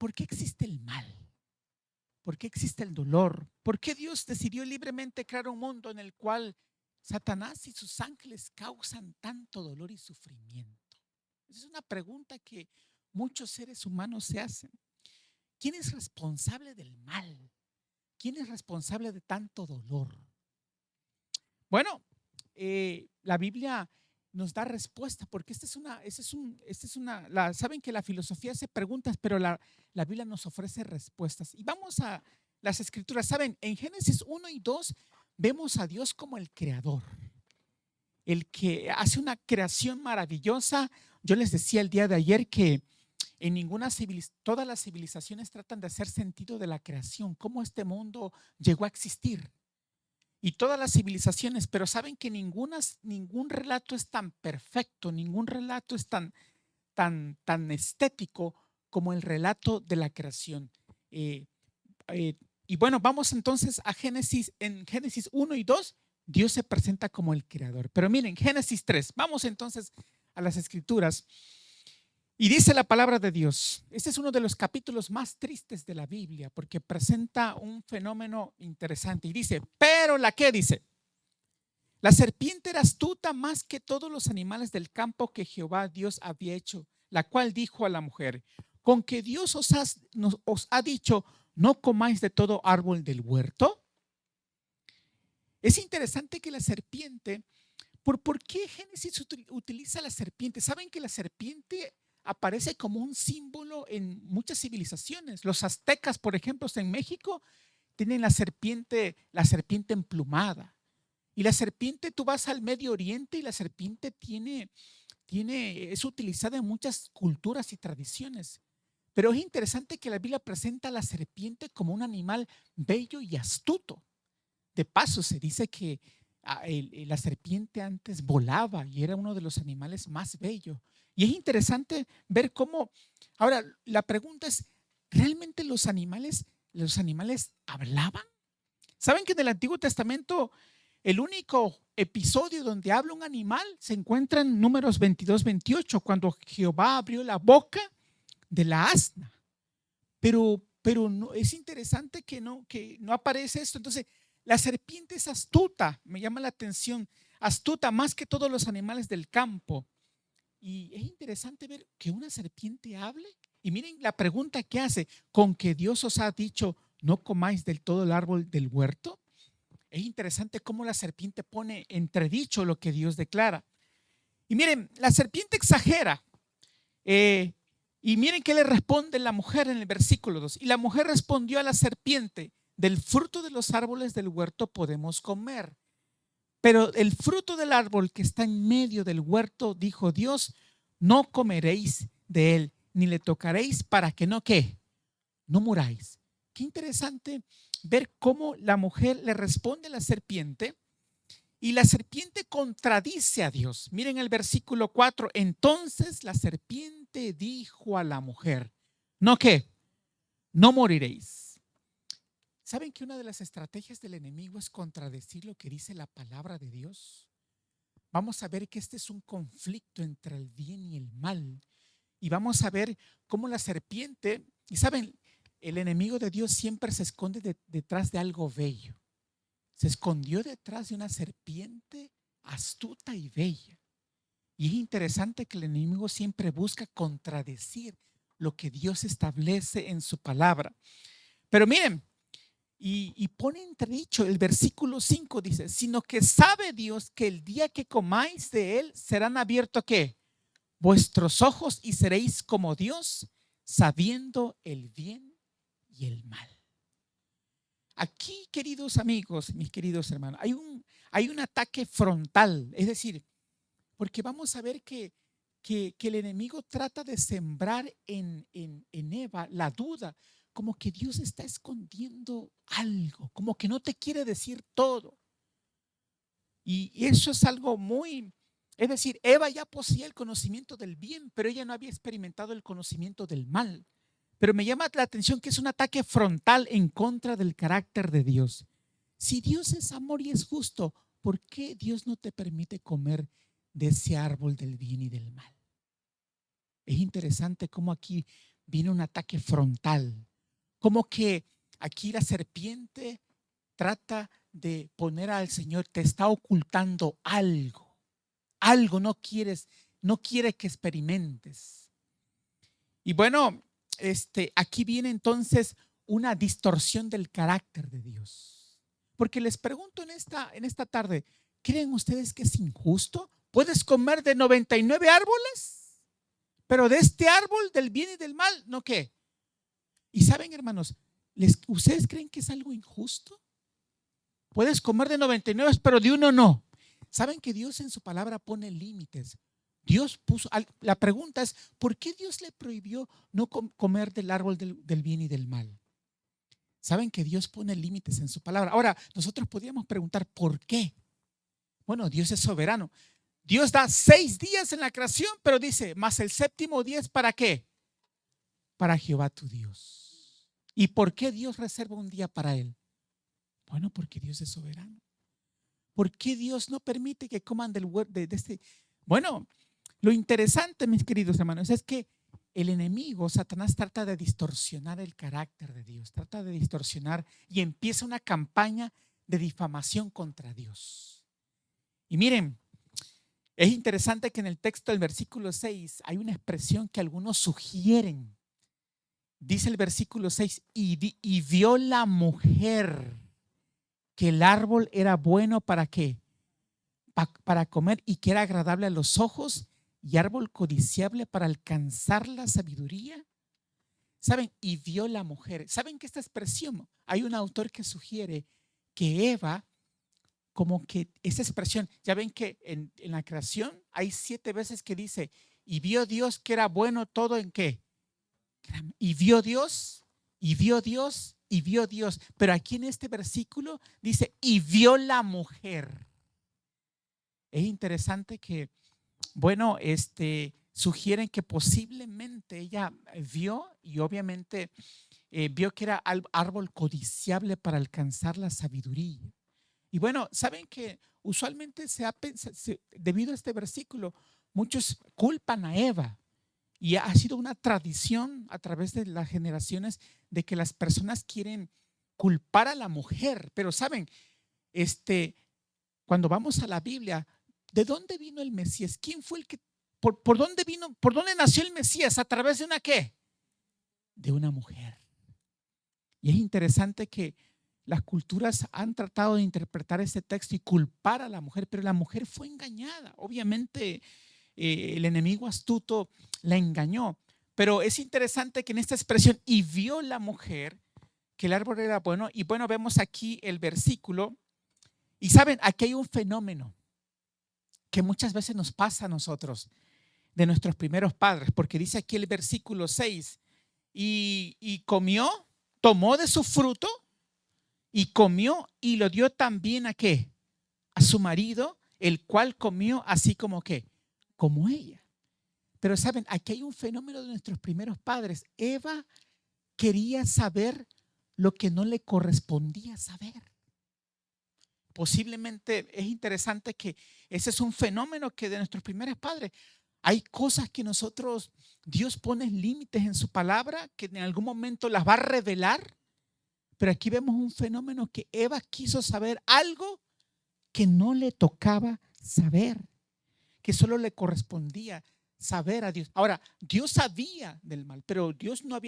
¿por qué existe el mal? ¿Por qué existe el dolor? ¿Por qué Dios decidió libremente crear un mundo en el cual Satanás y sus ángeles causan tanto dolor y sufrimiento? Esa es una pregunta que muchos seres humanos se hacen. ¿Quién es responsable del mal? ¿Quién es responsable de tanto dolor? Bueno, la Biblia nos da respuesta porque saben que la filosofía hace preguntas, pero la Biblia nos ofrece respuestas. Y vamos a las escrituras. Saben, en Génesis 1 y 2 vemos a Dios como el creador, el que hace una creación maravillosa. Yo les decía el día de ayer que todas las civilizaciones tratan de hacer sentido de la creación, cómo este mundo llegó a existir y todas las civilizaciones, pero saben que ningún relato es tan perfecto, ningún relato es tan estético como el relato de la creación. Eh, y bueno, vamos entonces a Génesis. En Génesis 1 y 2, Dios se presenta como el creador. Pero miren, Génesis 3, vamos entonces a las escrituras. Y dice la palabra de Dios, este es uno de los capítulos más tristes de la Biblia porque presenta un fenómeno interesante y dice, pero la que dice, la serpiente era astuta más que todos los animales del campo que Jehová Dios había hecho, la cual dijo a la mujer, con que Dios os ha dicho, no comáis de todo árbol del huerto. Es interesante que la serpiente, ¿por qué Génesis utiliza la serpiente? ¿Saben que la serpiente aparece como un símbolo en muchas civilizaciones? Los aztecas, por ejemplo, en México, tienen la serpiente emplumada. Y la serpiente, tú vas al Medio Oriente y la serpiente es utilizada en muchas culturas y tradiciones. Pero es interesante que la Biblia presenta a la serpiente como un animal bello y astuto. De paso, se dice que la serpiente antes volaba y era uno de los animales más bellos. Y es interesante ver cómo, ahora la pregunta es, ¿realmente los animales hablaban? ¿Saben que en el Antiguo Testamento el único episodio donde habla un animal se encuentra en Números 22-28, cuando Jehová abrió la boca de la asna? Pero no, es interesante que no aparece esto. Entonces, la serpiente es astuta, me llama la atención, astuta más que todos los animales del campo. Y es interesante ver que una serpiente hable. Y miren la pregunta que hace, con que Dios os ha dicho, no comáis del todo el árbol del huerto. Es interesante cómo la serpiente pone entredicho lo que Dios declara. Y miren, la serpiente exagera. eh, y miren qué le responde la mujer en el versículo 2. Y la mujer respondió a la serpiente, del fruto de los árboles del huerto podemos comer. Pero el fruto del árbol que está en medio del huerto, dijo Dios, no comeréis de él, ni le tocaréis para que no, ¿qué? No muráis. Qué interesante ver cómo la mujer le responde a la serpiente y la serpiente contradice a Dios. Miren el versículo 4. Entonces la serpiente dijo a la mujer, ¿no qué? No moriréis. ¿Saben que una de las estrategias del enemigo es contradecir lo que dice la palabra de Dios? Vamos a ver que este es un conflicto entre el bien y el mal. Y vamos a ver cómo la serpiente, y saben, el enemigo de Dios siempre se esconde detrás de algo bello. Se escondió detrás de una serpiente astuta y bella. Y es interesante que el enemigo siempre busca contradecir lo que Dios establece en su palabra. Pero miren, y pone entredicho el versículo 5, dice, sino que sabe Dios que el día que comáis de él serán abiertos ¿qué? Vuestros ojos y seréis como Dios, sabiendo el bien y el mal. Aquí, queridos amigos, mis queridos hermanos, hay un ataque frontal, es decir, porque vamos a ver que el enemigo trata de sembrar en Eva la duda, como que Dios está escondiendo algo, como que no te quiere decir todo. Y eso es algo es decir, Eva ya poseía el conocimiento del bien, pero ella no había experimentado el conocimiento del mal. Pero me llama la atención que es un ataque frontal en contra del carácter de Dios. Si Dios es amor y es justo, ¿por qué Dios no te permite comer de ese árbol del bien y del mal? Es interesante cómo aquí viene un ataque frontal. Como que aquí la serpiente trata de poner al Señor, te está ocultando algo. Algo no quiere que experimentes. Y bueno, aquí viene entonces una distorsión del carácter de Dios. Porque les pregunto en esta tarde, ¿creen ustedes que es injusto? ¿Puedes comer de 99 árboles? Pero de este árbol del bien y del mal, ¿no qué? Y saben, hermanos, ¿ustedes creen que es algo injusto? Puedes comer de 99, pero de uno no. ¿Saben que Dios en su palabra pone límites? Dios puso, la pregunta es, ¿por qué Dios le prohibió no comer del árbol del bien y del mal? Saben que Dios pone límites en su palabra. Ahora, nosotros podríamos preguntar, ¿por qué? Bueno, Dios es soberano. Dios da 6 días en la creación, pero dice, más el séptimo día es ¿para qué? Para Jehová tu Dios. ¿Y por qué Dios reserva un día para él? Bueno, porque Dios es soberano. ¿Por qué Dios no permite que coman del huerto de este? Bueno, lo interesante, mis queridos hermanos, es que el enemigo, Satanás, trata de distorsionar el carácter de Dios, trata de distorsionar y empieza una campaña de difamación contra Dios. Y miren, es interesante que en el texto del versículo 6 hay una expresión que algunos sugieren. Dice el versículo 6, y vio la mujer que el árbol era bueno ¿para qué? Para comer y que era agradable a los ojos y árbol codiciable para alcanzar la sabiduría. ¿Saben? Y vio la mujer. ¿Saben que esta expresión? Hay un autor que sugiere que Eva, como que esa expresión, ya ven que en la creación hay 7 veces que dice, y vio Dios que era bueno todo en qué. Y vio Dios, y vio Dios, y vio Dios. Pero aquí en este versículo dice, y vio la mujer. Es interesante que, bueno, sugieren que posiblemente ella vio y obviamente vio que era árbol codiciable para alcanzar la sabiduría. Y bueno, saben que usualmente debido a este versículo, muchos culpan a Eva. Y ha sido una tradición a través de las generaciones de que las personas quieren culpar a la mujer. Pero saben, cuando vamos a la Biblia, ¿de dónde vino el Mesías? ¿Quién fue el que, por dónde vino, por dónde nació el Mesías? ¿A través de una qué? De una mujer. Y es interesante que las culturas han tratado de interpretar ese texto y culpar a la mujer, pero la mujer fue engañada. Obviamente el enemigo astuto la engañó. Pero es interesante que en esta expresión, y vio la mujer que el árbol era bueno, y bueno, vemos aquí el versículo, y saben, aquí hay un fenómeno que muchas veces nos pasa a nosotros, de nuestros primeros padres, porque dice aquí el versículo 6, y comió, tomó de su fruto, y comió, y lo dio también ¿a qué? A su marido, el cual comió así como ¿qué? Como ella. Pero saben, aquí hay un fenómeno de nuestros primeros padres. Eva quería saber lo que no le correspondía saber. Posiblemente es interesante que ese es un fenómeno que de nuestros primeros padres. Hay cosas que nosotros, Dios pone límites en su palabra que en algún momento las va a revelar. Pero aquí vemos un fenómeno que Eva quiso saber algo que no le tocaba saber, que solo le correspondía saber a Dios. Ahora, Dios sabía del mal, pero Dios no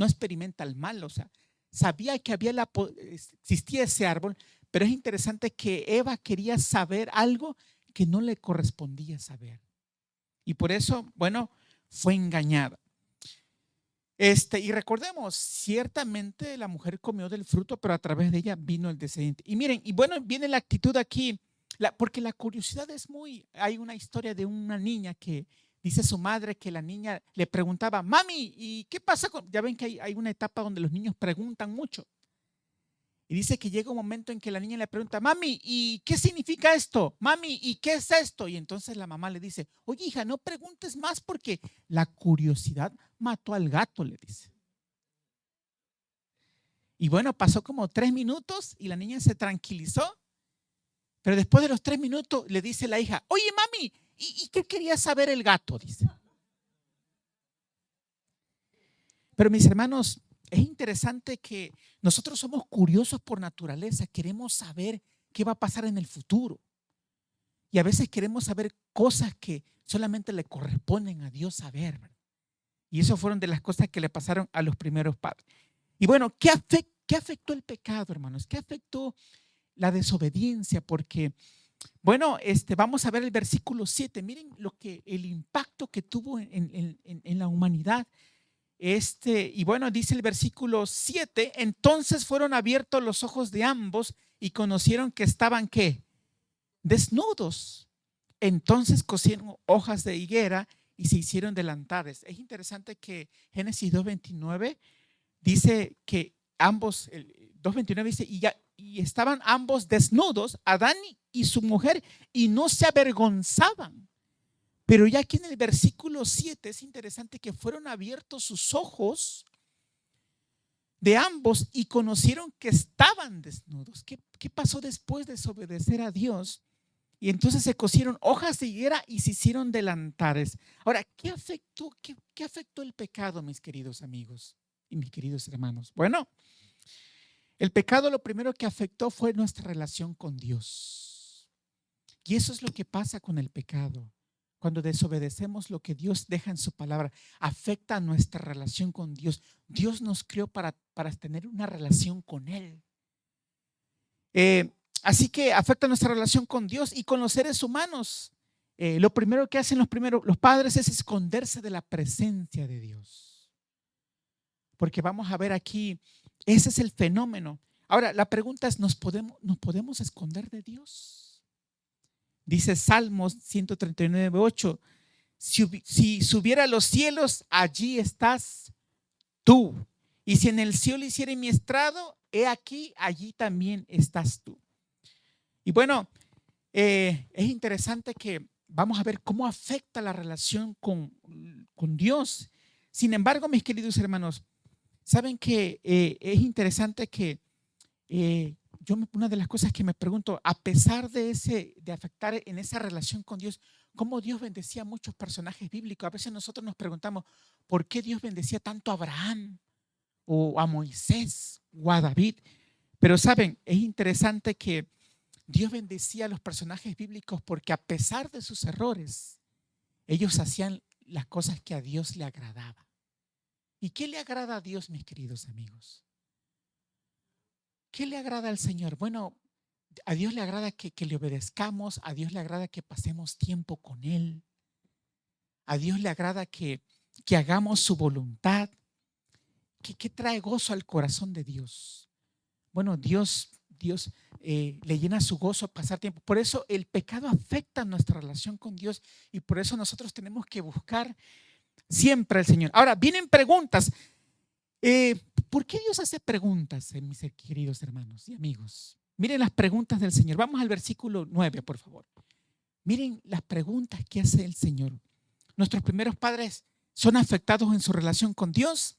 experimenta el mal, o sea, sabía que existía ese árbol, pero es interesante que Eva quería saber algo que no le correspondía saber. Y por eso, bueno, fue engañada. Y recordemos, ciertamente la mujer comió del fruto, pero a través de ella vino el descendiente. Y miren, y bueno, viene la actitud aquí, porque la curiosidad es hay una historia de una niña que dice su madre que la niña le preguntaba, mami, ¿y qué pasa con? Ya ven que hay una etapa donde los niños preguntan mucho. Y dice que llega un momento en que la niña le pregunta, mami, ¿y qué significa esto? Mami, ¿y qué es esto? Y entonces la mamá le dice, oye, hija, no preguntes más porque la curiosidad mató al gato, le dice. Y bueno, pasó como 3 minutos y la niña se tranquilizó. Pero después de los 3 minutos le dice la hija, oye, mami, ¿y qué quería saber el gato? Dice. Pero mis hermanos, es interesante que nosotros somos curiosos por naturaleza, queremos saber qué va a pasar en el futuro. Y a veces queremos saber cosas que solamente le corresponden a Dios saber. Y eso fueron de las cosas que le pasaron a los primeros padres. Y bueno, ¿qué afectó el pecado, hermanos? ¿Qué afectó la desobediencia? Porque, bueno, vamos a ver el versículo 7. Miren el impacto que tuvo en la humanidad. Y bueno, dice el versículo 7, entonces fueron abiertos los ojos de ambos y conocieron que estaban, ¿qué? Desnudos. Entonces cosieron hojas de higuera y se hicieron delantares. Es interesante que Génesis 2:29 dice que ambos, el 2:29 dice, y estaban ambos desnudos, Adán y su mujer, y no se avergonzaban. Pero ya aquí en el versículo 7 es interesante que fueron abiertos sus ojos de ambos y conocieron que estaban desnudos. ¿Qué pasó después de desobedecer a Dios? Y entonces se cosieron hojas de higuera y se hicieron delantares. Ahora, qué afectó el pecado, mis queridos amigos y mis queridos hermanos? Bueno, el pecado lo primero que afectó fue nuestra relación con Dios. Y eso es lo que pasa con el pecado. Cuando desobedecemos lo que Dios deja en su palabra, afecta nuestra relación con Dios. Dios nos creó para tener una relación con Él. Así que afecta nuestra relación con Dios y con los seres humanos. Lo primero que hacen los padres es esconderse de la presencia de Dios. Porque vamos a ver aquí, ese es el fenómeno. Ahora, la pregunta es, ¿nos podemos esconder de Dios? Dice Salmos 139:8, si subiera a los cielos, allí estás tú. Y si en el cielo hiciere mi estrado, he aquí, allí también estás tú. Y bueno, es interesante que vamos a ver cómo afecta la relación con Dios. Sin embargo, mis queridos hermanos, saben que es interesante que una de las cosas que me pregunto, a pesar de afectar en esa relación con Dios, cómo Dios bendecía a muchos personajes bíblicos. A veces nosotros nos preguntamos, ¿por qué Dios bendecía tanto a Abraham o a Moisés o a David? Pero saben, es interesante que Dios bendecía a los personajes bíblicos porque a pesar de sus errores, ellos hacían las cosas que a Dios le agradaba. ¿Y qué le agrada a Dios, mis queridos amigos? ¿Qué le agrada al Señor? Bueno, a Dios le agrada que le obedezcamos, a Dios le agrada que pasemos tiempo con Él, a Dios le agrada que hagamos su voluntad. ¿Qué trae gozo al corazón de Dios? Bueno, Dios le llena su gozo pasar tiempo. Por eso el pecado afecta nuestra relación con Dios y por eso nosotros tenemos que buscar siempre al Señor. Ahora, vienen preguntas. ¿Por qué Dios hace preguntas, mis queridos hermanos y amigos? Miren las preguntas del Señor. Vamos al versículo 9, por favor. Miren las preguntas que hace el Señor. Nuestros primeros padres son afectados en su relación con Dios.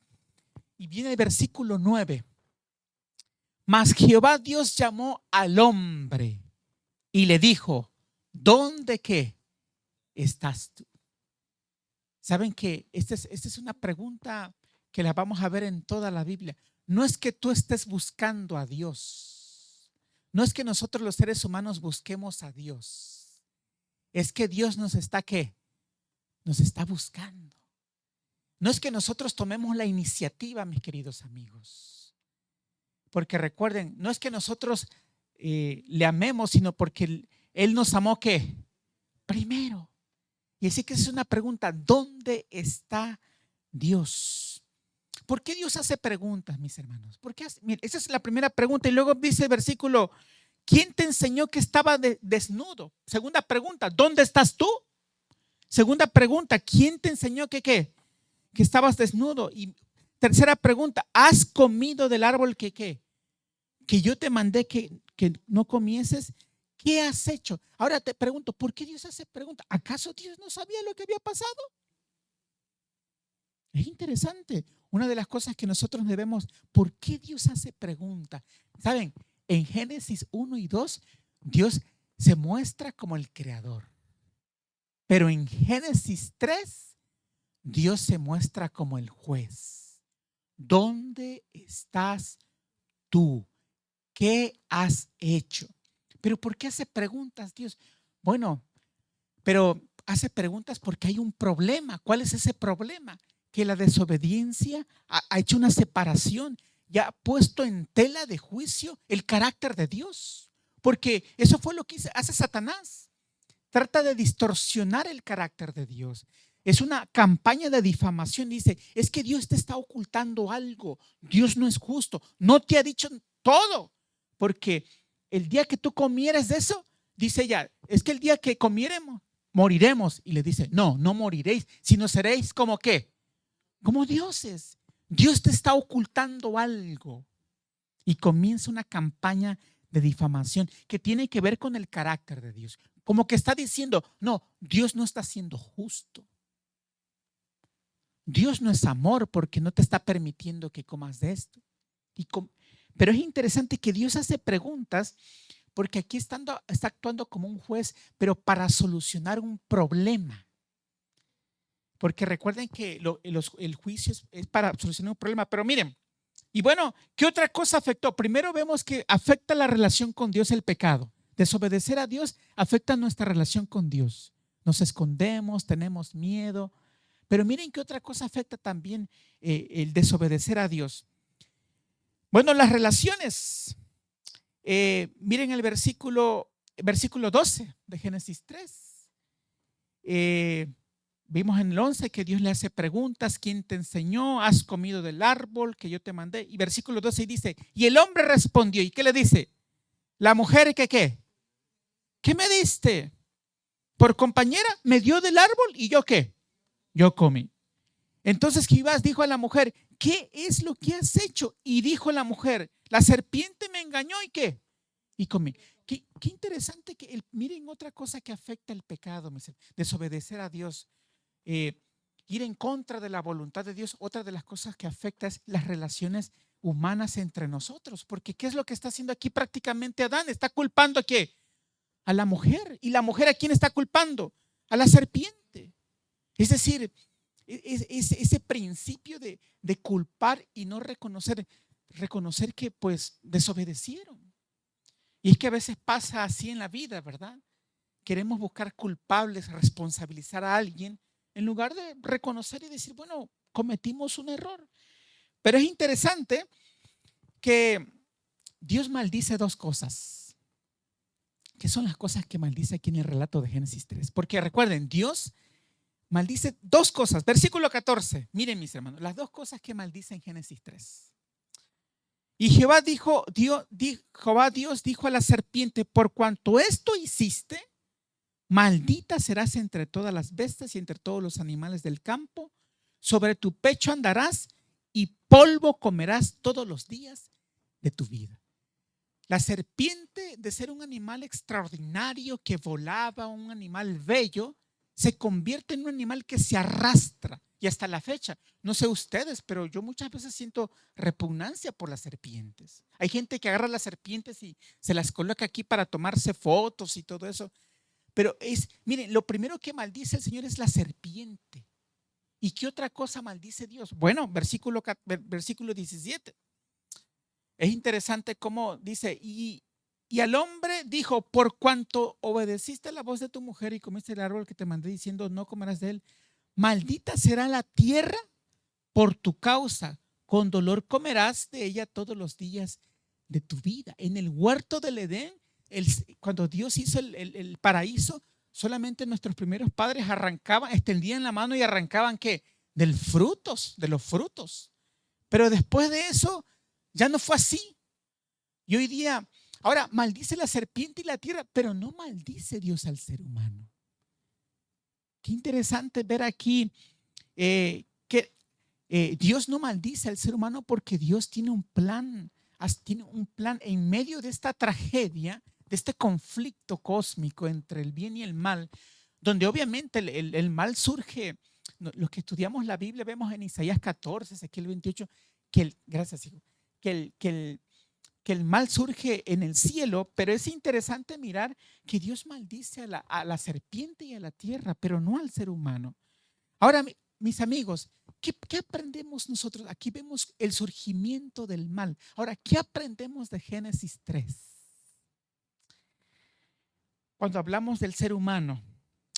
Y viene el versículo 9. Mas Jehová Dios llamó al hombre y le dijo, ¿dónde qué estás tú? Saben que esta es una pregunta que la vamos a ver en toda la Biblia. No es que tú estés buscando a Dios. No es que nosotros los seres humanos busquemos a Dios. Es que Dios nos está ¿qué? Nos está buscando. No es que nosotros tomemos la iniciativa, mis queridos amigos. Porque recuerden, no es que nosotros le amemos, sino porque Él nos amó ¿qué? Primero. Y así que es una pregunta, ¿dónde está Dios? ¿Por qué Dios hace preguntas, mis hermanos? Mira, esa es la primera pregunta. Y luego dice el versículo, ¿quién te enseñó que estaba desnudo? Segunda pregunta, ¿dónde estás tú? Segunda pregunta, ¿quién te enseñó que estabas desnudo? Y tercera pregunta, ¿has comido del árbol que yo te mandé que no comieses? ¿Qué has hecho? Ahora te pregunto, ¿por qué Dios hace preguntas? ¿Acaso Dios no sabía lo que había pasado? Es interesante. Una de las cosas que nosotros debemos, ¿por qué Dios hace preguntas? Saben, en Génesis 1 y 2, Dios se muestra como el creador. Pero en Génesis 3, Dios se muestra como el juez. ¿dónde estás tú? ¿Qué has hecho? Pero ¿por qué hace preguntas Dios? Bueno, pero hace preguntas porque hay un problema. ¿Cuál es ese problema? Que la desobediencia ha hecho una separación y ha puesto en tela de juicio el carácter de Dios. Porque eso fue lo que hace Satanás. Trata de distorsionar el carácter de Dios. Es una campaña de difamación. Dice, es que Dios te está ocultando algo. Dios no es justo. No te ha dicho todo. Porque el día que tú comieres de eso, dice ella, es que el día que comiéremos, moriremos. Y le dice, no, no moriréis, sino seréis como qué, como dioses. Dios te está ocultando algo. Y comienza una campaña de difamación que tiene que ver con el carácter de Dios. Como que está diciendo, no, Dios no está siendo justo. Dios no es amor porque no te está permitiendo que comas de esto. Pero es interesante que Dios hace preguntas porque aquí está actuando como un juez, pero para solucionar un problema. Porque recuerden que el juicio es para solucionar un problema. Pero miren, y bueno, ¿qué otra cosa afectó? Primero vemos que afecta la relación con Dios el pecado. Desobedecer a Dios afecta nuestra relación con Dios. Nos escondemos, tenemos miedo. Pero miren qué otra cosa afecta también el desobedecer a Dios. Bueno, las relaciones. Miren el versículo 12 de Génesis 3. Vimos en el 11 que Dios le hace preguntas. ¿Quién te enseñó? ¿Has comido del árbol que yo te mandé? Y versículo 12 dice, y el hombre respondió. ¿Y qué le dice? La mujer que ¿qué? ¿Qué me diste? Por compañera me dio del árbol y yo ¿qué? Yo comí. Entonces Jehová dijo a la mujer, ¿qué es lo que has hecho? Y dijo la mujer, la serpiente me engañó y ¿qué? Y comí. Qué interesante que miren otra cosa que afecta el pecado, desobedecer a Dios. Ir en contra de la voluntad de Dios. Otra de las cosas que afecta es las relaciones humanas entre nosotros, porque ¿qué es lo que está haciendo aquí prácticamente Adán? Está culpando a ¿qué? A la mujer. ¿Y la mujer a quién está culpando? A la serpiente. Es decir, ese principio de culpar y no reconocer que pues desobedecieron. Y es que a veces pasa así en la vida, ¿verdad? Queremos buscar culpables, responsabilizar a alguien en lugar de reconocer y decir, bueno, cometimos un error. Pero es interesante que Dios maldice dos cosas, que son las cosas que maldice aquí en el relato de Génesis 3. Porque recuerden, Dios maldice dos cosas. Versículo 14. Miren, mis hermanos, las dos cosas que maldice en Génesis 3. Y Jehová Dios dijo a la serpiente, por cuanto esto hiciste, maldita serás entre todas las bestias y entre todos los animales del campo. Sobre tu pecho andarás y polvo comerás todos los días de tu vida. La serpiente, de ser un animal extraordinario que volaba, un animal bello, se convierte en un animal que se arrastra. Y hasta la fecha, no sé ustedes, pero yo muchas veces siento repugnancia por las serpientes. Hay gente que agarra las serpientes y se las coloca aquí para tomarse fotos y todo eso. Pero miren, lo primero que maldice el Señor es la serpiente. ¿Y qué otra cosa maldice Dios? Bueno, versículo 17. Es interesante cómo dice, y al hombre dijo, por cuanto obedeciste la voz de tu mujer y comiste el árbol que te mandé diciendo, no comerás de él, maldita será la tierra por tu causa, con dolor comerás de ella todos los días de tu vida. En el huerto del Edén, cuando Dios hizo el paraíso, solamente nuestros primeros padres extendían la mano y arrancaban ¿qué? De los frutos. Pero después de eso, ya no fue así. Y hoy día, ahora maldice la serpiente y la tierra, pero no maldice Dios al ser humano. Qué interesante ver aquí que Dios no maldice al ser humano porque Dios tiene un plan en medio de esta tragedia, de este conflicto cósmico entre el bien y el mal, donde obviamente el mal surge. Los que estudiamos la Biblia vemos en Isaías 14, Ezequiel 28, gracias hijo, que el mal surge en el cielo, pero es interesante mirar que Dios maldice a la serpiente y a la tierra, pero no al ser humano. Ahora, mis amigos, ¿qué aprendemos nosotros? Aquí vemos el surgimiento del mal. Ahora, ¿qué aprendemos de Génesis 3? Cuando hablamos del ser humano,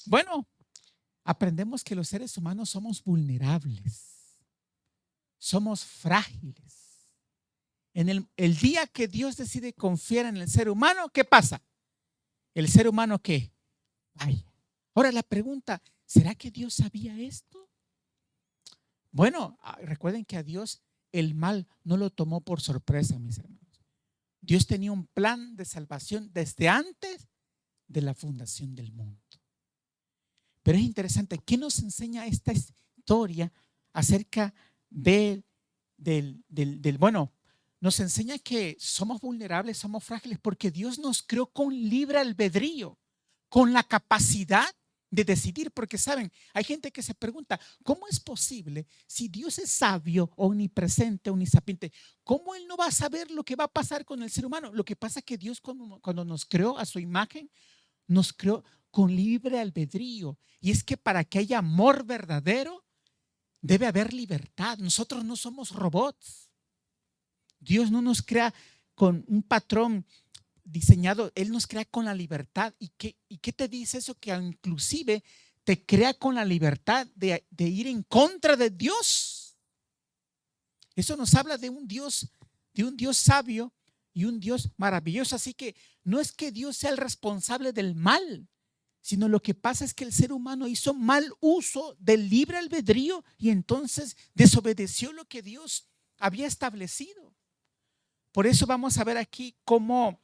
bueno, aprendemos que los seres humanos somos vulnerables, somos frágiles. En el día que Dios decide confiar en el ser humano, ¿qué pasa? El ser humano, ¿qué? Ay. Ahora la pregunta, ¿será que Dios sabía esto? Bueno, recuerden que a Dios el mal no lo tomó por sorpresa, mis hermanos. Dios tenía un plan de salvación desde antes de la fundación del mundo. Pero es interesante, ¿qué nos enseña esta historia acerca del bueno? Nos enseña que somos vulnerables, somos frágiles, porque Dios nos creó con libre albedrío, con la capacidad de decidir. Porque saben, hay gente que se pregunta, ¿cómo es posible si Dios es sabio, omnipresente, omnisapiente? ¿Cómo Él no va a saber lo que va a pasar con el ser humano? Lo que pasa es que Dios cuando nos creó a su imagen, nos creó con libre albedrío. Y es que para que haya amor verdadero, debe haber libertad. Nosotros no somos robots. Dios no nos crea con un patrón diseñado, Él nos crea con la libertad. ¿Y qué te dice eso? Que inclusive te crea con la libertad de ir en contra de Dios. Eso nos habla de un Dios sabio y un Dios maravilloso. Así que no es que Dios sea el responsable del mal, sino lo que pasa es que el ser humano hizo mal uso del libre albedrío y entonces desobedeció lo que Dios había establecido. Por eso vamos a ver aquí cómo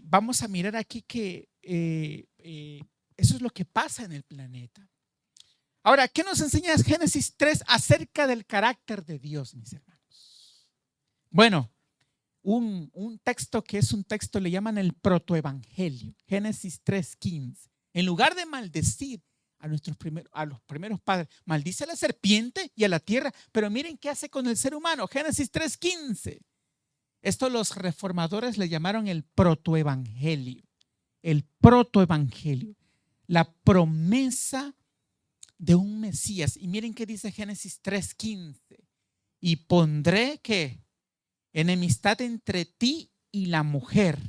vamos a mirar aquí que eso es lo que pasa en el planeta. Ahora, ¿qué nos enseña Génesis 3 acerca del carácter de Dios, mis hermanos? Bueno, un texto que es un texto, le llaman el protoevangelio, Génesis 3:15. En lugar de maldecir a los primeros padres, maldice a la serpiente y a la tierra, pero miren qué hace con el ser humano. Génesis 3:15. Esto los reformadores le llamaron el protoevangelio. El protoevangelio, la promesa de un Mesías. Y miren qué dice Génesis 3:15. Y pondré que enemistad entre ti y la mujer,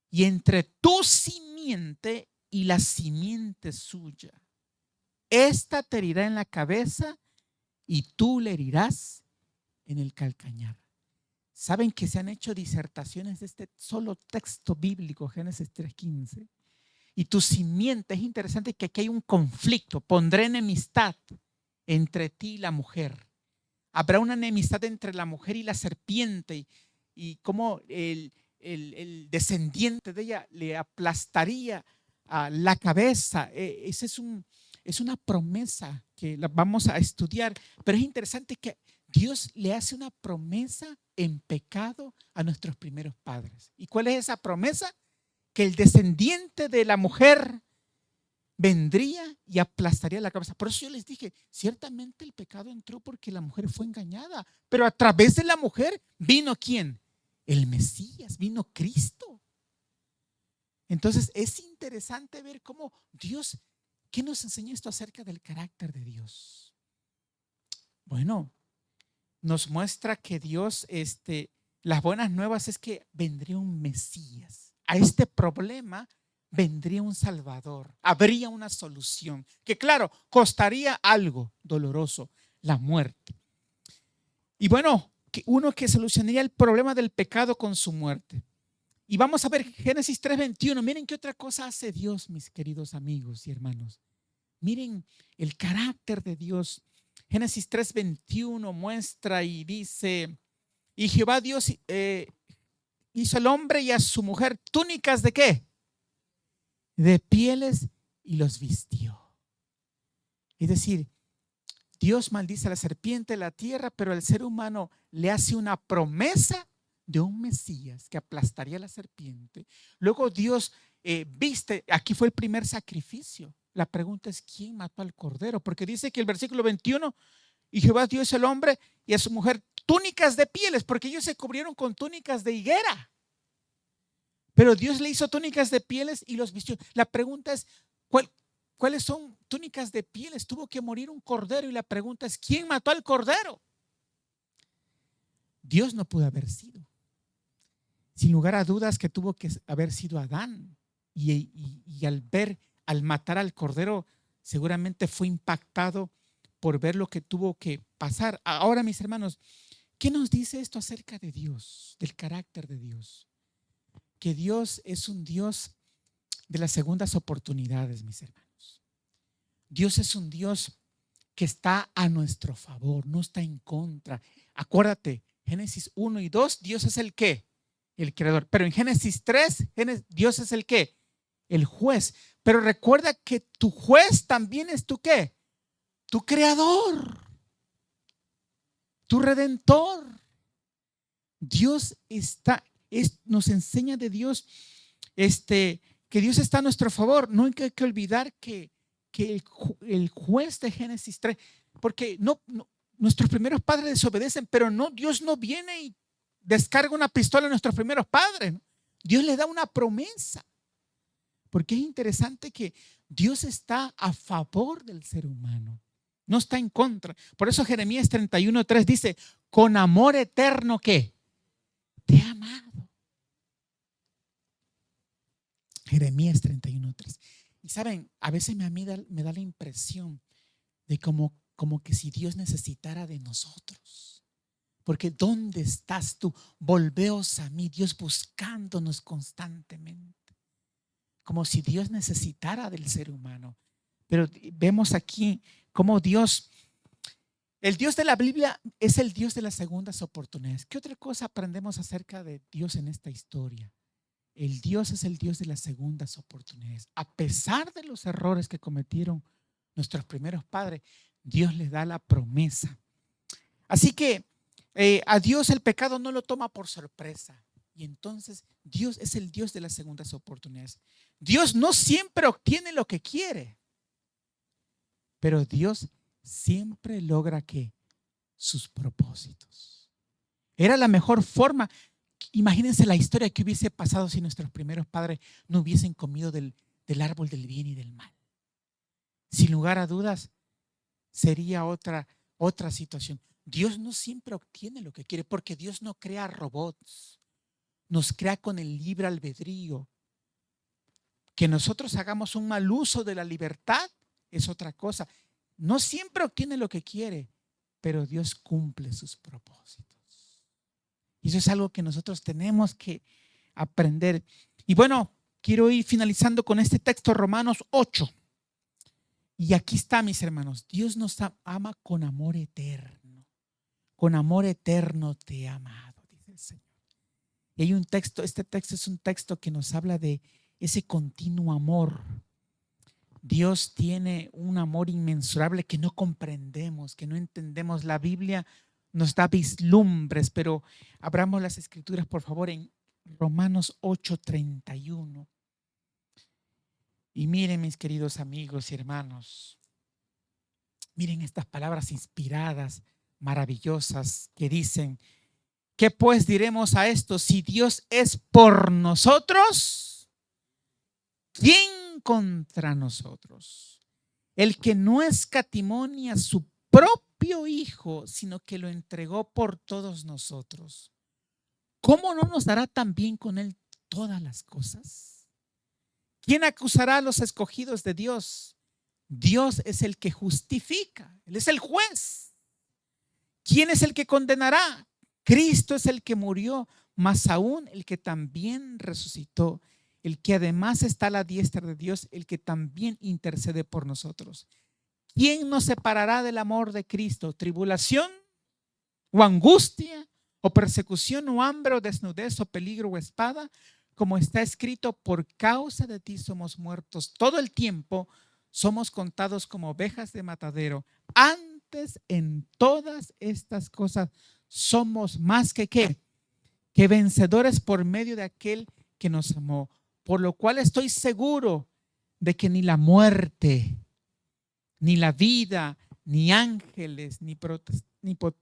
y entre tu simiente y la simiente suya. Esta te herirá en la cabeza y tú le herirás en el calcañar. Saben que se han hecho disertaciones de este solo texto bíblico, Génesis 3:15. Y tu simiente, es interesante que aquí hay un conflicto. Pondré enemistad entre ti y la mujer. Habrá una enemistad entre la mujer y la serpiente, y como el descendiente de ella le aplastaría la cabeza. Esa es una promesa que la vamos a estudiar, pero es interesante que Dios le hace una promesa en pecado a nuestros primeros padres. ¿Y cuál es esa promesa? Que el descendiente de la mujer vendría y aplastaría la cabeza. Por eso yo les dije, ciertamente el pecado entró porque la mujer fue engañada, pero a través de la mujer vino ¿quién? El Mesías, vino Cristo. Entonces es interesante ver cómo Dios, ¿qué nos enseña esto acerca del carácter de Dios? Bueno, nos muestra que Dios, las buenas nuevas es que vendría un Mesías. A este problema vendría un Salvador, habría una solución, que claro, costaría algo doloroso, la muerte. Y bueno, uno que solucionaría el problema del pecado con su muerte. Y vamos a ver Génesis 3:21. Miren qué otra cosa hace Dios, mis queridos amigos y hermanos. Miren el carácter de Dios. Génesis 3:21 muestra y dice, y Jehová Dios hizo al hombre y a su mujer túnicas ¿de qué? De pieles, y los vistió. Es decir, Dios maldice a la serpiente, la tierra, pero el ser humano le hace una promesa de un Mesías que aplastaría a la serpiente. Luego Dios viste, aquí fue el primer sacrificio. La pregunta es, ¿quién mató al cordero? Porque dice que el versículo 21, y Jehová dio al hombre y a su mujer túnicas de pieles, porque ellos se cubrieron con túnicas de higuera. Pero Dios le hizo túnicas de pieles y los vistió. La pregunta es, ¿Cuáles son túnicas de pieles? Tuvo que morir un cordero y la pregunta es, ¿quién mató al cordero? Dios no pudo haber sido. Sin lugar a dudas que tuvo que haber sido Adán. Y al matar al cordero, seguramente fue impactado por ver lo que tuvo que pasar. Ahora, mis hermanos, ¿qué nos dice esto acerca de Dios, del carácter de Dios? Que Dios es un Dios de las segundas oportunidades, mis hermanos. Dios es un Dios que está a nuestro favor, no está en contra. Acuérdate, Génesis 1 y 2, Dios es el ¿qué? El creador. Pero en Génesis 3, Dios es el ¿qué? El juez. Pero recuerda que tu juez también es tu ¿qué? Tu creador, tu redentor. Dios nos enseña de Dios, que Dios está a nuestro favor. No hay que olvidar que el juez de Génesis 3, porque nuestros primeros padres desobedecen, pero Dios no viene y descarga una pistola a nuestros primeros padres. Dios les da una promesa, porque es interesante que Dios está a favor del ser humano, no está en contra. Por eso Jeremías 31:3 dice, con amor eterno ¿qué? Te he amado. Jeremías 31:3. Y saben, a veces me da la impresión de como que si Dios necesitara de nosotros. Porque ¿dónde estás tú? Volveos a mí, Dios buscándonos constantemente. Como si Dios necesitara del ser humano. Pero vemos aquí cómo el Dios de la Biblia es el Dios de las segundas oportunidades. ¿Qué otra cosa aprendemos acerca de Dios en esta historia? El Dios es el Dios de las segundas oportunidades. A pesar de los errores que cometieron nuestros primeros padres, Dios les da la promesa. Así que a Dios el pecado no lo toma por sorpresa. Y entonces Dios es el Dios de las segundas oportunidades. Dios no siempre obtiene lo que quiere, pero Dios siempre logra que sus propósitos. Era la mejor forma. Imagínense la historia que hubiese pasado si nuestros primeros padres no hubiesen comido del árbol del bien y del mal. Sin lugar a dudas, sería otra situación. Dios no siempre obtiene lo que quiere, porque Dios no crea robots, nos crea con el libre albedrío. Que nosotros hagamos un mal uso de la libertad es otra cosa. No siempre obtiene lo que quiere, pero Dios cumple sus propósitos. Y eso es algo que nosotros tenemos que aprender. Y bueno, quiero ir finalizando con este texto, Romanos 8. Y aquí está, mis hermanos, Dios nos ama con amor eterno. Con amor eterno te he amado, dice el Señor. Y hay un texto, este texto es un texto que nos habla de ese continuo amor. Dios tiene un amor inmensurable que no comprendemos, que no entendemos. La Biblia nos da vislumbres, pero abramos las escrituras, por favor, en Romanos 8:31. Y miren, mis queridos amigos y hermanos, miren estas palabras inspiradas, maravillosas, que dicen: ¿qué pues diremos a esto? Si Dios es por nosotros, ¿quién contra nosotros? El que no escatimó a su propio Hijo, sino que lo entregó por todos nosotros, ¿cómo no nos dará también con él todas las cosas? ¿Quién acusará a los escogidos de Dios? Dios es el que justifica, Él es el juez. ¿Quién es el que condenará? Cristo es el que murió, más aún el que también resucitó, el que además está a la diestra de Dios, el que también intercede por nosotros. ¿Quién nos separará del amor de Cristo? ¿Tribulación o angustia o persecución o hambre o desnudez o peligro o espada? Como está escrito, por causa de ti somos muertos todo el tiempo, somos contados como ovejas de matadero. Antes, en todas estas cosas somos más que ¿qué? Que vencedores por medio de aquel que nos amó. Por lo cual estoy seguro de que ni la muerte, ni la vida, ni ángeles, ni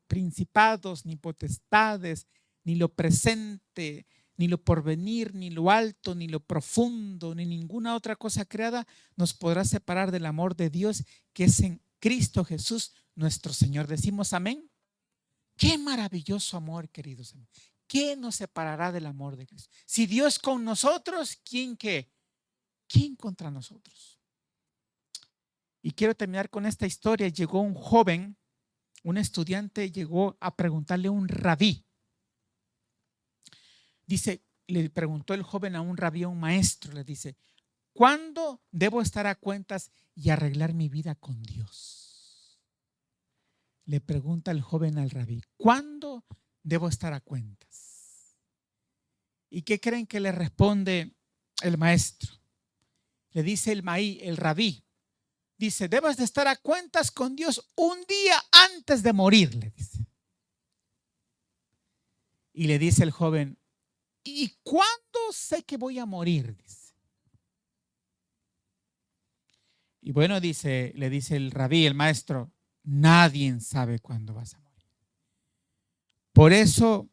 principados, ni potestades, ni lo presente, ni lo porvenir, ni lo alto, ni lo profundo, ni ninguna otra cosa creada nos podrá separar del amor de Dios que es en Cristo Jesús, nuestro Señor. Decimos amén. Qué maravilloso amor, queridos amigos. ¿Qué nos separará del amor de Cristo? Si Dios con nosotros, ¿quién qué? ¿Quién contra nosotros? Y quiero terminar con esta historia. Llegó un joven, un estudiante, llegó a preguntarle a un rabí. Dice, le preguntó el joven a un rabí, a un maestro, le dice, ¿cuándo debo estar a cuentas y arreglar mi vida con Dios? Le pregunta el joven al rabí, ¿cuándo debo estar a cuentas? ¿Y qué creen que le responde el maestro? Le dice el rabí, dice, debes de estar a cuentas con Dios un día antes de morir, le dice. Y le dice el joven, ¿y cuándo sé que voy a morir? Dice. Y bueno, le dice el rabí, el maestro, nadie sabe cuándo vas a morir. Por eso,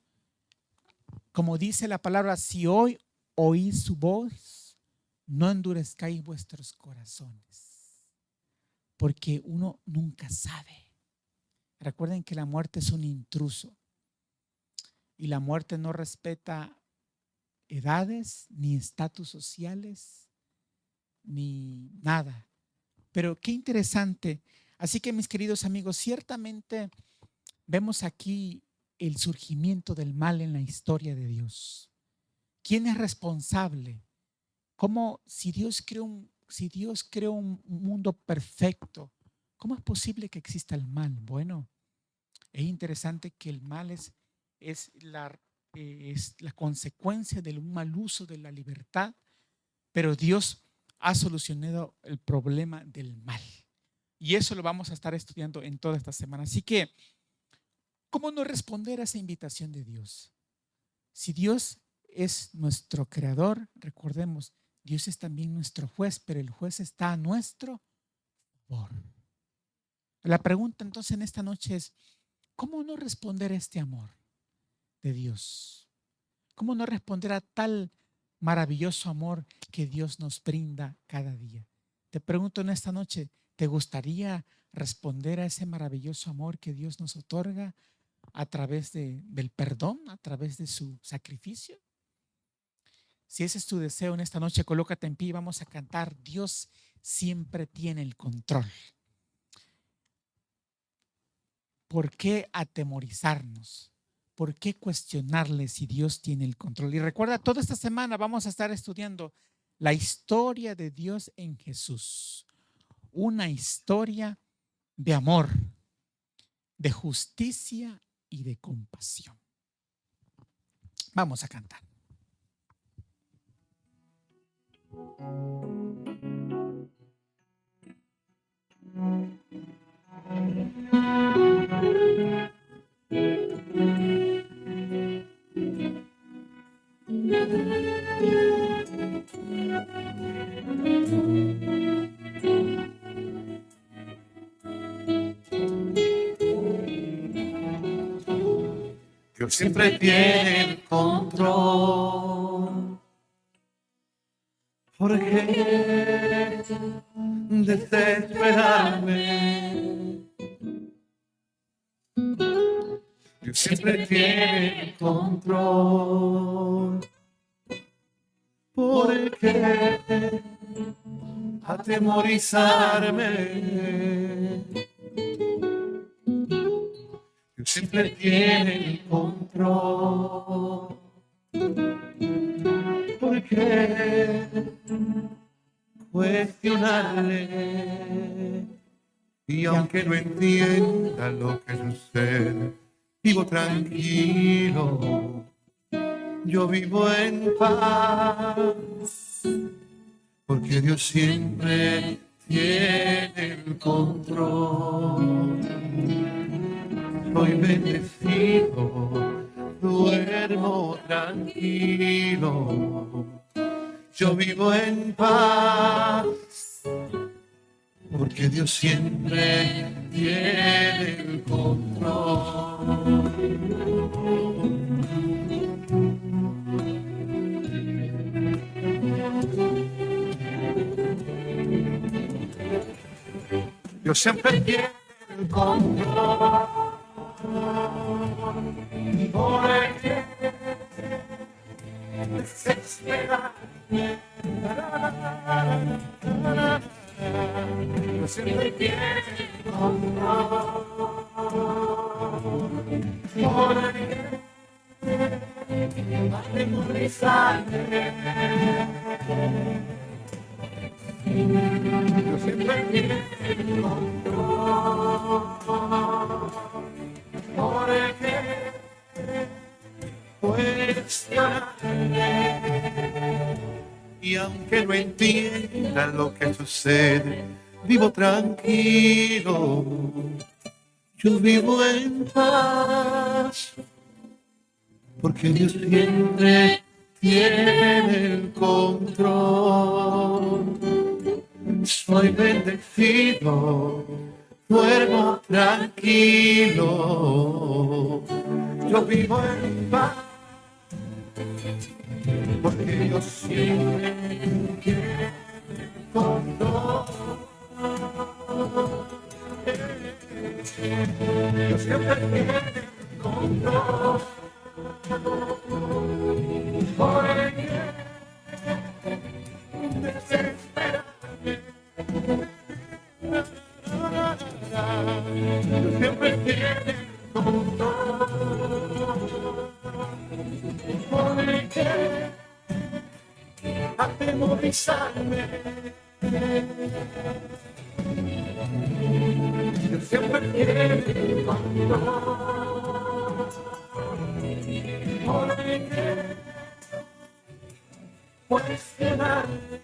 como dice la palabra, si hoy oís su voz, no endurezcáis vuestros corazones, porque uno nunca sabe. Recuerden que la muerte es un intruso y la muerte no respeta edades, ni estatus sociales, ni nada. Pero qué interesante. Así que, mis queridos amigos, ciertamente vemos aquí el surgimiento del mal en la historia de Dios. ¿Quién es responsable? ¿Cómo, si Dios creó un mundo perfecto, cómo es posible que exista el mal? Bueno, es interesante que el mal es la consecuencia de un mal uso de la libertad, pero Dios ha solucionado el problema del mal. Y eso lo vamos a estar estudiando en toda esta semana. Así que, ¿cómo no responder a esa invitación de Dios? Si Dios es nuestro creador, recordemos, Dios es también nuestro juez, pero el juez está a nuestro favor. La pregunta entonces en esta noche es, ¿cómo no responder a este amor de Dios? ¿Cómo no responder a tal maravilloso amor que Dios nos brinda cada día? Te pregunto en esta noche, ¿te gustaría responder a ese maravilloso amor que Dios nos otorga a través del perdón, a través de su sacrificio? Si ese es tu deseo en esta noche, colócate en pie y vamos a cantar. Dios siempre tiene el control. ¿Por qué atemorizarnos? ¿Por qué cuestionarle si Dios tiene el control? Y recuerda, toda esta semana vamos a estar estudiando la historia de Dios en Jesús. Una historia de amor, de justicia y de compasión. Vamos a cantar. Dios siempre tiene el control. ¿Por qué desesperarme? Dios siempre tiene el control. ¿Por qué atemorizarme? Dios siempre tiene el control. ¿Por qué cuestionarle? Y aunque no entienda lo que sucede, vivo tranquilo. Yo vivo en paz, porque Dios siempre tiene el control. Soy bendecido, duermo tranquilo. Yo vivo en paz, porque Dios siempre tiene el control. Dios siempre tiene el control. Porque desesperarme. Dios siempre tiene el control. Porque atemorizarme. Dios siempre tiene el control. Porque cuestionarme. Y aunque no entienda lo que sucede, vivo tranquilo. Yo vivo en paz. Porque Dios siempre tiene el control. Soy bendecido, duermo tranquilo. Yo vivo en paz. Porque Dios siempre tiene el control. Dios siempre tiene el control. Porque desesperarme. Dios siempre tiene el control. Porque atemorizarme. Dios siempre tiene el control. Porque cuestionarme.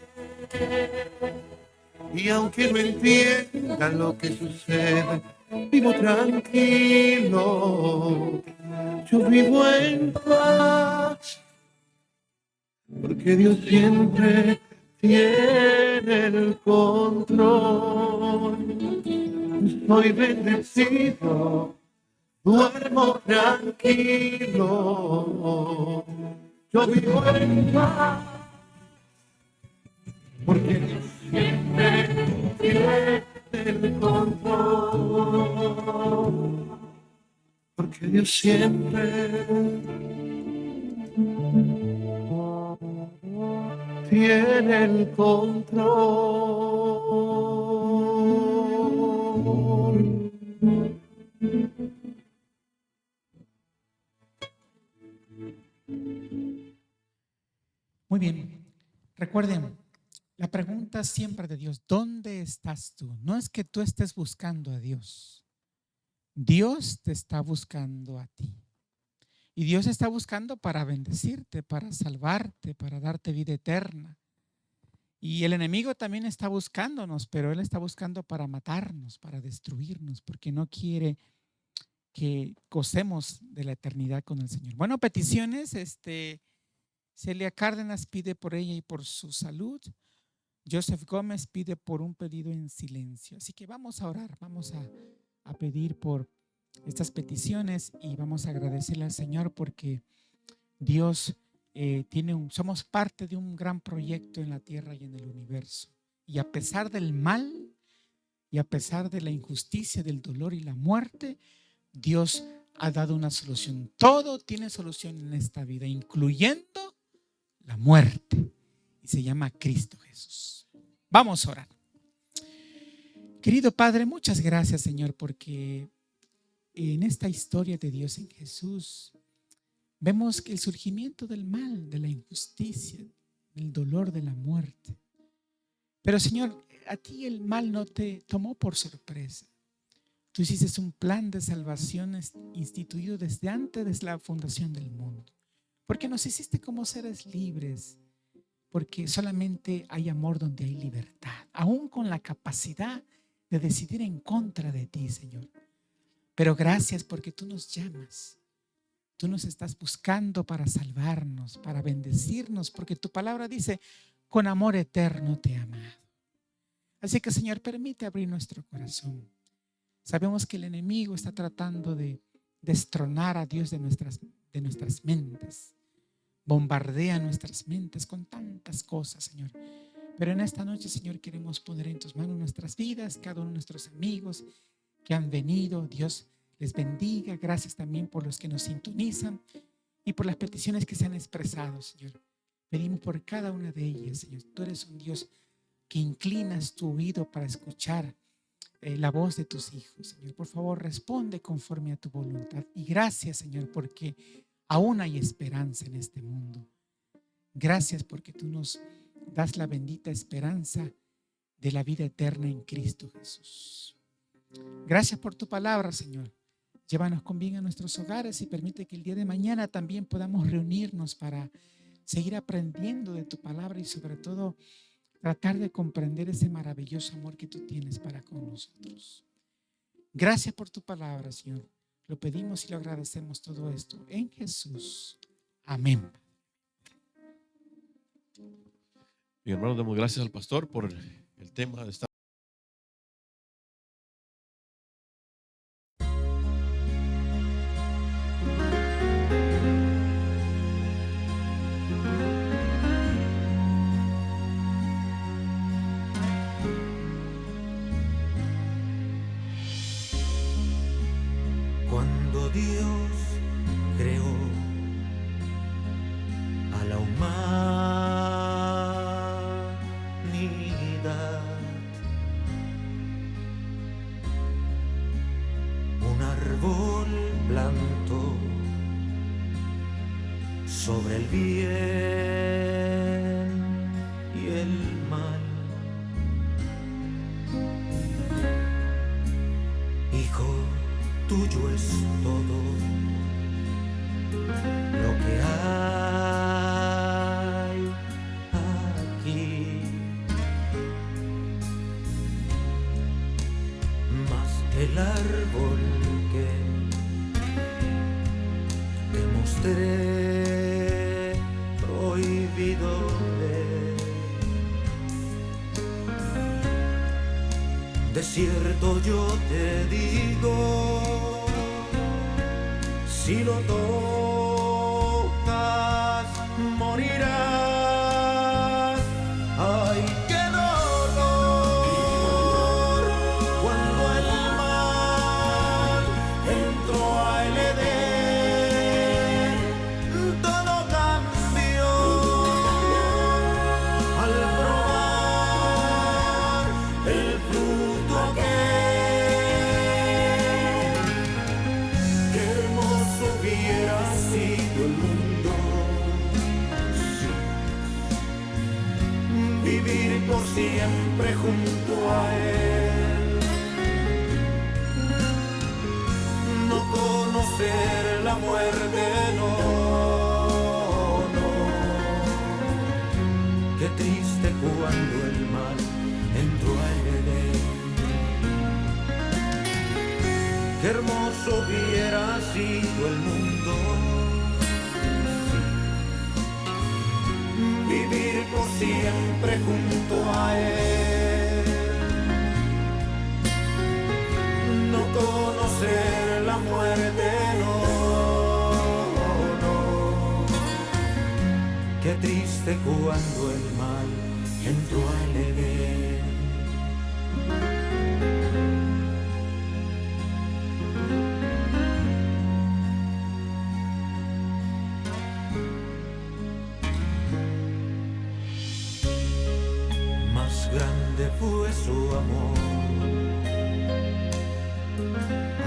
Y aunque no entienda lo que sucede, vivo tranquilo. Yo vivo en paz. Porque Dios siempre tiene el control. Soy bendecido, duermo tranquilo. Yo vivo en paz. Porque Dios siempre tiene el control. Porque Dios siempre tiene el control. Muy bien. Recuerden, la pregunta siempre de Dios, ¿dónde estás tú? No es que tú estés buscando a Dios. Dios te está buscando a ti. Y Dios está buscando para bendecirte, para salvarte, para darte vida eterna. Y el enemigo también está buscándonos, pero él está buscando para matarnos, para destruirnos, porque no quiere que gocemos de la eternidad con el Señor. Bueno, peticiones, Celia Cárdenas pide por ella y por su salud. Joseph Gómez pide por un pedido en silencio. Así que vamos a orar, vamos a pedir por estas peticiones y vamos a agradecerle al Señor porque Dios somos parte de un gran proyecto en la tierra y en el universo. Y a pesar del mal y a pesar de la injusticia, del dolor y la muerte, Dios ha dado una solución. Todo tiene solución en esta vida, incluyendo la muerte. Y se llama Cristo Jesús. Vamos a orar. Querido Padre, muchas gracias, Señor, porque en esta historia de Dios en Jesús vemos que el surgimiento del mal, de la injusticia, del dolor, de la muerte. Pero, Señor, a ti el mal no te tomó por sorpresa. Tú hiciste un plan de salvación instituido desde antes de la fundación del mundo. Porque nos hiciste como seres libres. Porque solamente hay amor donde hay libertad. Aún con la capacidad de decidir en contra de ti, Señor. Pero gracias porque tú nos llamas. Tú nos estás buscando para salvarnos, para bendecirnos. Porque tu palabra dice, con amor eterno te he amado. Así que, Señor, permite abrir nuestro corazón. Sabemos que el enemigo está tratando de destronar a Dios de nuestras mentes. Bombardea nuestras mentes con tantas cosas, Señor. Pero en esta noche, Señor, queremos poner en tus manos nuestras vidas, cada uno de nuestros amigos que han venido. Dios les bendiga. Gracias también por los que nos sintonizan y por las peticiones que se han expresado, Señor. Pedimos por cada una de ellas, Señor. Tú eres un Dios que inclinas tu oído para escuchar la voz de tus hijos, Señor. Por favor, responde conforme a tu voluntad. Y gracias, Señor, porque aún hay esperanza en este mundo. Gracias porque tú nos das la bendita esperanza de la vida eterna en Cristo Jesús. Gracias por tu palabra, Señor. Llévanos con bien a nuestros hogares y permite que el día de mañana también podamos reunirnos para seguir aprendiendo de tu palabra y sobre todo tratar de comprender ese maravilloso amor que tú tienes para con nosotros. Gracias por tu palabra, Señor. Lo pedimos y lo agradecemos todo esto en Jesús. Amén. Mi hermano, damos gracias al pastor por el tema de esta. Cuando Dios creó a la humanidad, un árbol plantó sobre el bien y el mal. Hijo, tuyo es todo lo que hay aquí, mas el árbol que te mostré prohibido de cierto yo te digo, si lo tocas, morirás. Ay, qué dolor cuando el mal entró al Edén. Todo cambió al probar el fruto aquel. Qué hermoso hubiera sido el mundo, vivir por siempre junto a él, no conocer la muerte, no, no. Qué triste cuando el mal entró al Edén. Qué hermoso hubiera sido el mundo, vivir por siempre junto a él, no conocer la muerte, no, no. Qué triste cuando el mal entró al Edén. Más grande fue su amor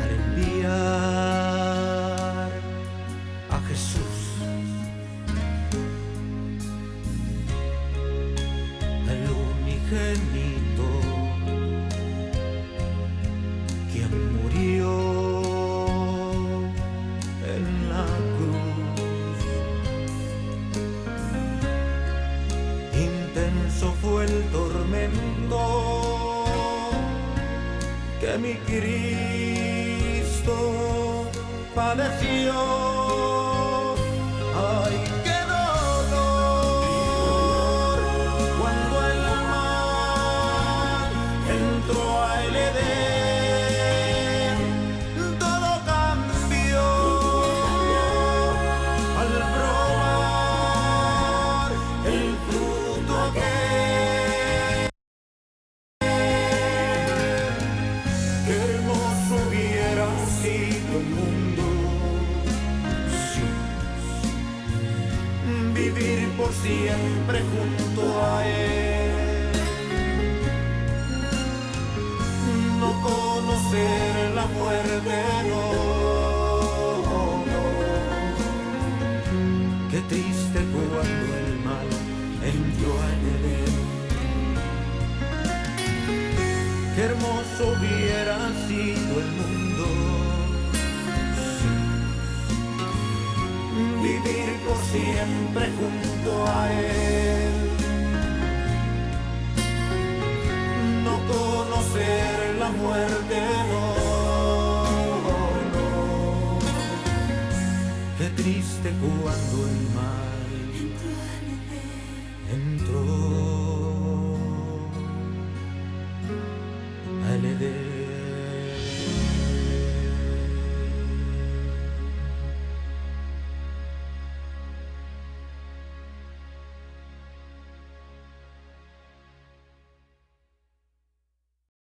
al enviar a Jesús, el unigénito, quien murió en la cruz. Intenso fue el tormento que mi Cristo padeció. Ay, qué dolor cuando el mal entró al Edén. Todo cambió al probar el fruto aquel. vivir por siempre junto a Él, no conocer la muerte, no, no. Qué triste cuando el mal entró en Edén. Qué hermoso hubiera sido el mundo, vivir por siempre junto a Él, no conocer la muerte, no, no. Qué triste cuando el mal entró.